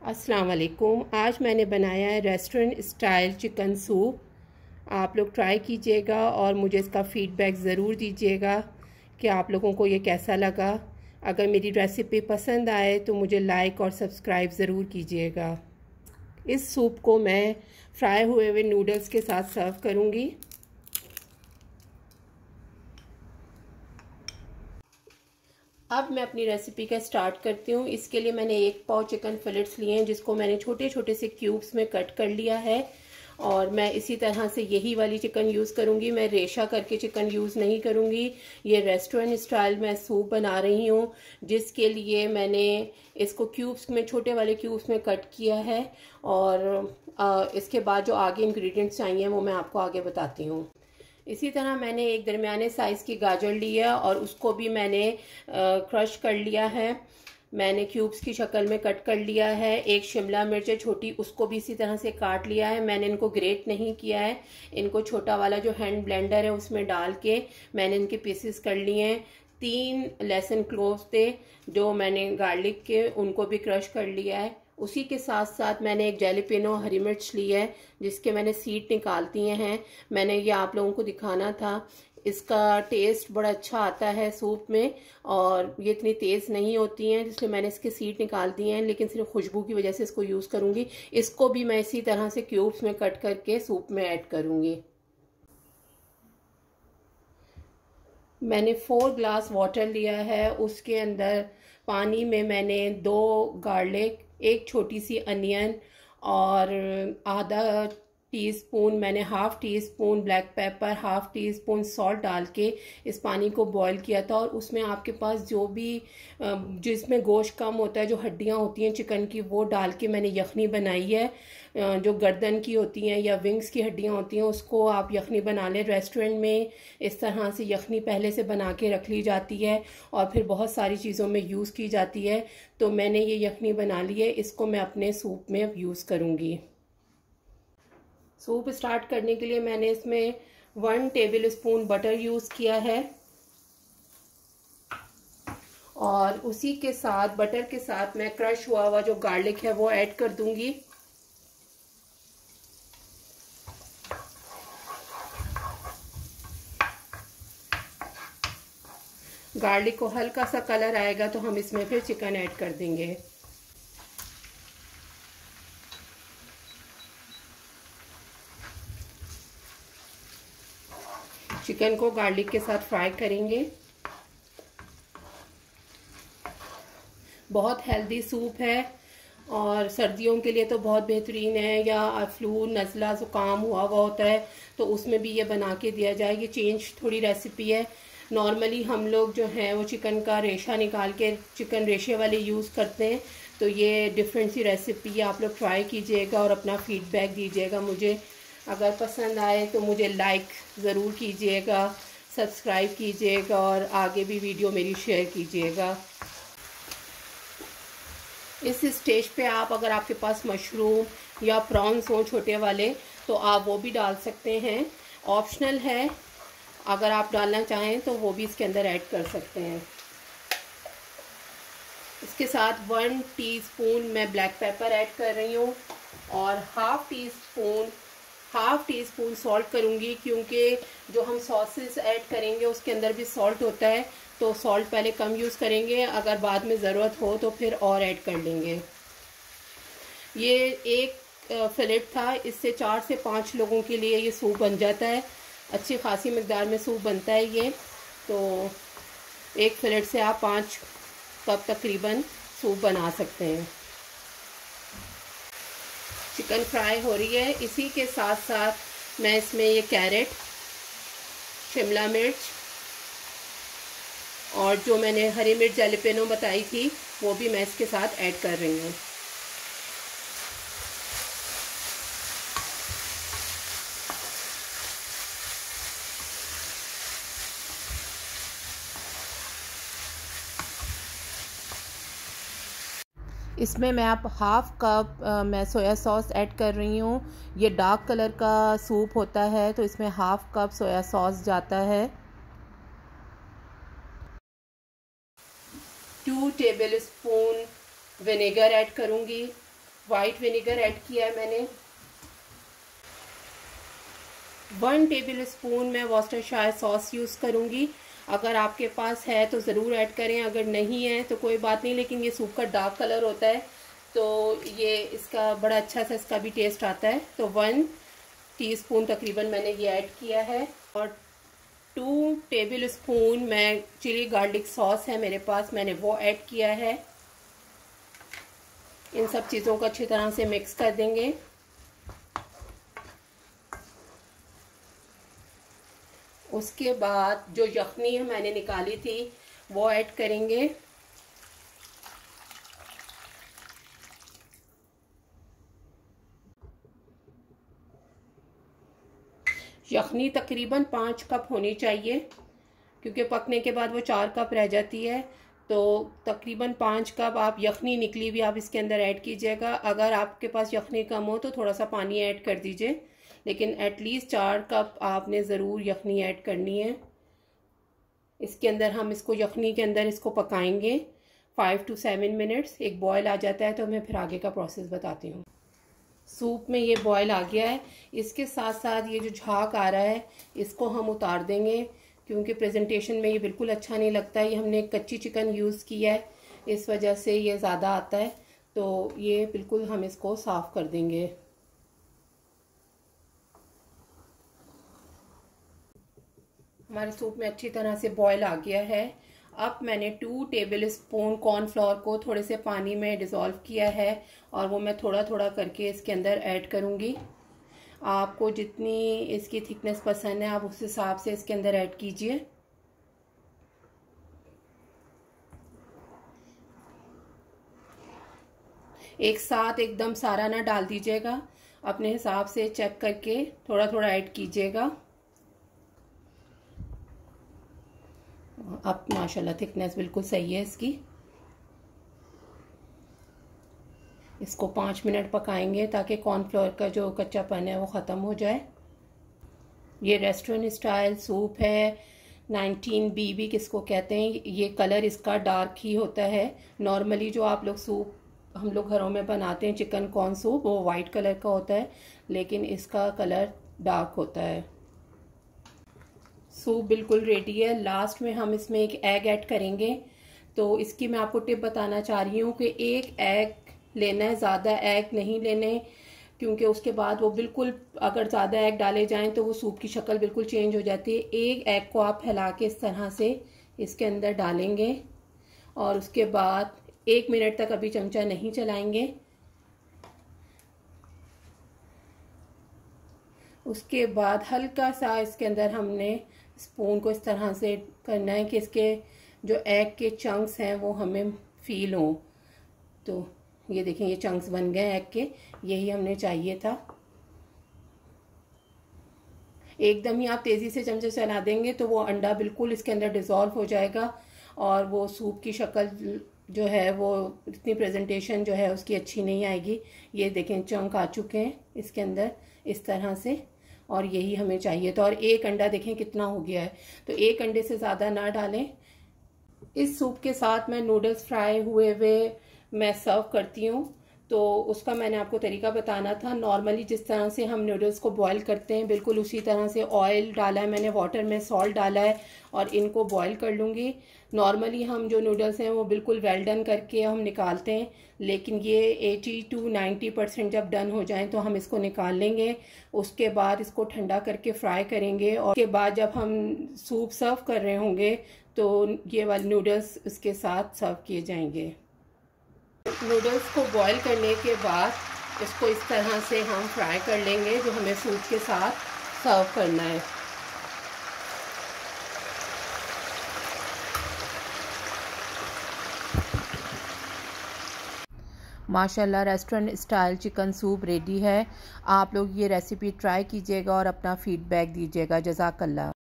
अस्सलाम वालेकुम। आज मैंने बनाया है रेस्टोरेंट स्टाइल चिकन सूप। आप लोग ट्राई कीजिएगा और मुझे इसका फ़ीडबैक ज़रूर दीजिएगा कि आप लोगों को ये कैसा लगा। अगर मेरी रेसिपी पसंद आए तो मुझे लाइक और सब्सक्राइब ज़रूर कीजिएगा। इस सूप को मैं फ्राई हुए नूडल्स के साथ सर्व करूँगी। अब मैं अपनी रेसिपी का स्टार्ट करती हूँ। इसके लिए मैंने 1 पाव चिकन फिलेट्स लिए हैं, जिसको मैंने छोटे छोटे से क्यूब्स में कट कर लिया है। और मैं इसी तरह से यही वाली चिकन यूज़ करूँगी। मैं रेशा करके चिकन यूज़ नहीं करूँगी। ये रेस्टोरेंट स्टाइल मैं सूप बना रही हूँ, जिसके लिए मैंने इसको क्यूब्स में, छोटे वाले क्यूब्स में कट किया है। और इसके बाद जो आगे इंग्रेडिएंट्स चाहिए वो मैं आपको आगे बताती हूँ। इसी तरह मैंने एक दरमियाने साइज़ की गाजर ली है और उसको भी मैंने क्रश कर लिया है। मैंने क्यूब्स की शक्ल में कट कर लिया है। एक शिमला मिर्च है छोटी, उसको भी इसी तरह से काट लिया है। मैंने इनको ग्रेट नहीं किया है, इनको छोटा वाला जो हैंड ब्लेंडर है उसमें डाल के मैंने इनके पीसेस कर लिए हैं। 3 लहसुन क्लोव्स थे जो मैंने गार्लिक के, उनको भी क्रश कर लिया है। उसी के साथ साथ मैंने एक जैलीपिनो हरी मिर्च ली है, जिसके मैंने सीड निकाल दिए हैं। मैंने ये आप लोगों को दिखाना था। इसका टेस्ट बड़ा अच्छा आता है सूप में, और ये इतनी तेज़ नहीं होती हैं, इसलिए मैंने इसके सीड निकाल दिए हैं। लेकिन सिर्फ खुशबू की वजह से इसको यूज़ करूँगी। इसको भी मैं इसी तरह से क्यूब्स में कट करके सूप में ऐड करूँगी। मैंने 4 ग्लास वाटर लिया है। उसके अंदर पानी में मैंने 2 गार्लिक, 1 छोटी सी अनियन और आधा टीस्पून, मैंने half tea spoon black pepper, half tea spoon salt डाल के इस पानी को बॉईल किया था। और उसमें आपके पास जो भी जिसमें गोश्त कम होता है, जो हड्डियां होती हैं चिकन की, वो डाल के मैंने यखनी बनाई है। जो गर्दन की होती हैं या विंग्स की हड्डियां होती हैं, उसको आप यखनी बना लें। रेस्टोरेंट में इस तरह से यखनी पहले से बना के रख ली जाती है और फिर बहुत सारी चीज़ों में यूज़ की जाती है। तो मैंने ये यखनी बना ली है, इसको मैं अपने सूप में यूज़ करूँगी। सूप स्टार्ट करने के लिए मैंने इसमें 1 टेबल स्पून बटर यूज़ किया है। और उसी के साथ, बटर के साथ, मैं क्रश हुआ हुआ जो गार्लिक है वो ऐड कर दूंगी। गार्लिक को हल्का सा कलर आएगा तो हम इसमें फिर चिकन ऐड कर देंगे। चिकन को गार्लिक के साथ फ्राई करेंगे। बहुत हेल्दी सूप है और सर्दियों के लिए तो बहुत बेहतरीन है। या फ्लू, नज़ला, ज़ुकाम हुआ होता है तो उसमें भी ये बना के दिया जाए। ये चेंज थोड़ी रेसिपी है। नॉर्मली हम लोग जो है वो चिकन का रेशा निकाल के चिकन रेशे वाले यूज़ करते हैं, तो ये डिफरेंट सी रेसिपी है। आप लोग ट्राई कीजिएगा और अपना फीडबैक दीजिएगा मुझे। अगर पसंद आए तो मुझे लाइक ज़रूर कीजिएगा, सब्सक्राइब कीजिएगा और आगे भी वीडियो मेरी शेयर कीजिएगा। इस स्टेज पे आप, अगर आपके पास मशरूम या प्रॉन्स हो छोटे वाले, तो आप वो भी डाल सकते हैं। ऑप्शनल है, अगर आप डालना चाहें तो वो भी इसके अंदर ऐड कर सकते हैं। इसके साथ 1 टीस्पून मैं ब्लैक पेपर ऐड कर रही हूँ और हाफ टी स्पून सॉल्ट करूँगी, क्योंकि जो हम सॉसेस ऐड करेंगे उसके अंदर भी सॉल्ट होता है, तो सॉल्ट पहले कम यूज़ करेंगे, अगर बाद में ज़रूरत हो तो फिर और ऐड कर लेंगे। ये एक फिलेट था, इससे 4 से 5 लोगों के लिए ये सूप बन जाता है। अच्छी खासी मिकदार में सूप बनता है ये। तो एक फिलेट से आप 5 कप तकरीबन सूप बना सकते हैं। चिकन फ्राई हो रही है। इसी के साथ साथ मैं इसमें ये कैरेट, शिमला मिर्च और जो मैंने हरी मिर्च जैलीपिनो बताई थी वो भी मैं इसके साथ ऐड कर रही हूँ। इसमें मैं आप हाफ कप मैं सोया सॉस ऐड कर रही हूँ। ये डार्क कलर का सूप होता है तो इसमें हाफ कप सोया सॉस जाता है। 2 टेबल स्पून विनेगर ऐड करूँगी। वाइट विनेगर ऐड किया है मैंने। 1 टेबल स्पून मैं वॉस्टरशायर सॉस यूज़ करूँगी। अगर आपके पास है तो ज़रूर ऐड करें, अगर नहीं है तो कोई बात नहीं, लेकिन ये सूप का डार्क कलर होता है तो ये इसका बड़ा अच्छा सा इसका भी टेस्ट आता है। तो 1 टीस्पून तकरीबन मैंने ये ऐड किया है। और 2 टेबल स्पून मैं चिली गार्लिक सॉस है मेरे पास, मैंने वो ऐड किया है। इन सब चीज़ों को अच्छी तरह से मिक्स कर देंगे। उसके बाद जो यखनी मैंने निकाली थी वो ऐड करेंगे। यखनी तकरीबन 5 कप होनी चाहिए, क्योंकि पकने के बाद वो 4 कप रह जाती है। तो तकरीबन 5 कप आप यखनी निकली हुई आप इसके अंदर ऐड कीजिएगा। अगर आपके पास यखनी कम हो तो थोड़ा सा पानी ऐड कर दीजिए, लेकिन एटलीस्ट 4 कप आपने ज़रूर यखनी ऐड करनी है। इसके अंदर हम इसको यखनी के अंदर इसको पकाएंगे 5 to 7 मिनट्स। एक बॉयल आ जाता है तो मैं फिर आगे का प्रोसेस बताती हूँ। सूप में ये बॉयल आ गया है। इसके साथ साथ ये जो झाग आ रहा है इसको हम उतार देंगे, क्योंकि प्रेजेंटेशन में ये बिल्कुल अच्छा नहीं लगता है। ये हमने कच्ची चिकन यूज़ किया है, इस वजह से ये ज़्यादा आता है। तो ये बिल्कुल हम इसको साफ़ कर देंगे। हमारे सूप में अच्छी तरह से बॉयल आ गया है। अब मैंने 2 टेबल स्पून कॉर्नफ्लोर को थोड़े से पानी में डिज़ोल्व किया है और वो मैं थोड़ा थोड़ा करके इसके अंदर ऐड करूँगी। आपको जितनी इसकी थिकनेस पसंद है आप उस हिसाब से इसके अंदर ऐड कीजिए। एक साथ एकदम सारा ना डाल दीजिएगा, अपने हिसाब से चेक करके थोड़ा थोड़ा ऐड कीजिएगा। अब माशाल्लाह थिकनेस बिल्कुल सही है इसकी। इसको 5 मिनट पकाएंगे ताकि कॉर्नफ्लोर का जो कच्चापन है वो ख़त्म हो जाए। ये रेस्टोरेंट स्टाइल सूप है, 19B भी किसको कहते हैं। ये कलर इसका डार्क ही होता है। नॉर्मली जो आप लोग सूप हम लोग घरों में बनाते हैं चिकन कॉर्न सूप, वो वाइट कलर का होता है, लेकिन इसका कलर डार्क होता है। सूप बिल्कुल रेडी है। लास्ट में हम इसमें एक एग ऐड करेंगे। तो इसकी मैं आपको टिप बताना चाह रही हूँ कि एक एग लेना है, ज़्यादा एग नहीं लेने, क्योंकि उसके बाद वो बिल्कुल अगर ज़्यादा एग डाले जाएं तो वो सूप की शक्ल बिल्कुल चेंज हो जाती है। एक एग को आप फैला के इस तरह से इसके अंदर डालेंगे और उसके बाद 1 मिनट तक अभी चमचा नहीं चलाएंगे। उसके बाद हल्का सा इसके अंदर हमने स्पून को इस तरह से करना है कि इसके जो एग के चंक्स हैं वो हमें फील हो। तो ये देखें ये चंक्स बन गए एग के, यही हमने चाहिए था। एकदम ही आप तेज़ी से चमचा चला देंगे तो वो अंडा बिल्कुल इसके अंदर डिज़ोल्व हो जाएगा और वो सूप की शक्ल जो है वो इतनी प्रेजेंटेशन जो है उसकी अच्छी नहीं आएगी। ये देखें चंक आ चुके हैं इसके अंदर इस तरह से, और यही हमें चाहिए। तो और एक अंडा देखें कितना हो गया है, तो एक अंडे से ज़्यादा ना डालें। इस सूप के साथ मैं नूडल्स फ्राई हुए हुए मैं सर्व करती हूँ, तो उसका मैंने आपको तरीका बताना था। नॉर्मली जिस तरह से हम नूडल्स को बॉईल करते हैं बिल्कुल उसी तरह से ऑयल डाला है मैंने, वाटर में सॉल्ट डाला है और इनको बॉईल कर लूँगी। नॉर्मली हम जो नूडल्स हैं वो बिल्कुल वेल डन करके हम निकालते हैं, लेकिन ये 80 to 90% जब डन हो जाएं तो हम इसको निकाल लेंगे। उसके बाद इसको ठंडा करके फ्राई करेंगे और उसके बाद जब हम सूप सर्व कर रहे होंगे तो ये वाले नूडल्स उसके साथ सर्व किए जाएंगे। नूडल्स को बॉईल करने के बाद इसको इस तरह से हम फ्राई कर लेंगे जो हमें सूप के साथ सर्व करना है। माशाल्लाह restaurant style chicken soup ready है। आप लोग ये रेसिपी ट्राई कीजिएगा और अपना फीडबैक दीजिएगा। जज़ाकल्लाह।